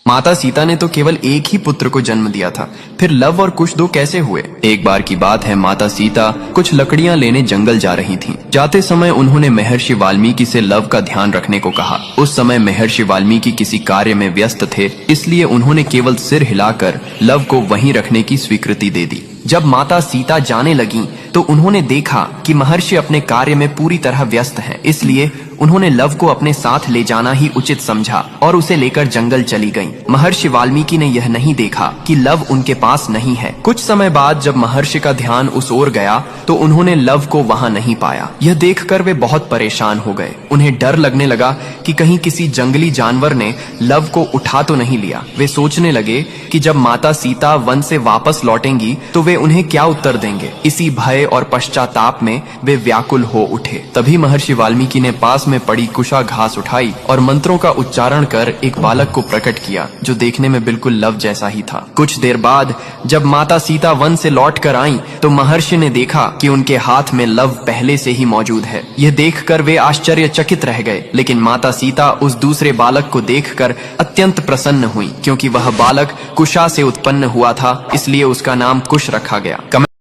माता सीता ने तो केवल एक ही पुत्र को जन्म दिया था, फिर लव और कुश दो कैसे हुए? एक बार की बात है, माता सीता कुछ लकड़ियां लेने जंगल जा रही थीं। जाते समय उन्होंने महर्षि वाल्मीकि से लव का ध्यान रखने को कहा। उस समय महर्षि वाल्मीकि किसी कार्य में व्यस्त थे, इसलिए उन्होंने केवल सिर हिलाकर लव को वहीं रखने की स्वीकृति दे दी। जब माता सीता जाने लगी तो उन्होंने देखा कि महर्षि अपने कार्य में पूरी तरह व्यस्त हैं, इसलिए उन्होंने लव को अपने साथ ले जाना ही उचित समझा और उसे लेकर जंगल चली गईं। महर्षि वाल्मीकि ने यह नहीं देखा कि लव उनके पास नहीं है। कुछ समय बाद जब महर्षि का ध्यान उस ओर गया तो उन्होंने लव को वहां नहीं पाया। यह देखकर वे बहुत परेशान हो गए। उन्हें डर लगने लगा कि कहीं किसी जंगली जानवर ने लव को उठा तो नहीं लिया। वे सोचने लगे कि जब माता सीता वन से वापस लौटेंगी तो वे उन्हें क्या उत्तर देंगे। इसी भय और पश्चाताप में वे व्याकुल हो उठे। तभी महर्षि वाल्मीकि ने पास में पड़ी कुशा घास उठाई और मंत्रों का उच्चारण कर एक बालक को प्रकट किया, जो देखने में बिल्कुल लव जैसा ही था। कुछ देर बाद जब माता सीता वन से लौट कर आईं, तो महर्षि ने देखा कि उनके हाथ में लव पहले से ही मौजूद है। यह देखकर वे आश्चर्यचकित रह गए, लेकिन माता सीता उस दूसरे बालक को देखकर अत्यंत प्रसन्न हुई, क्योंकि वह बालक कुशा से उत्पन्न हुआ था, इसलिए उसका नाम कुश रखा गया।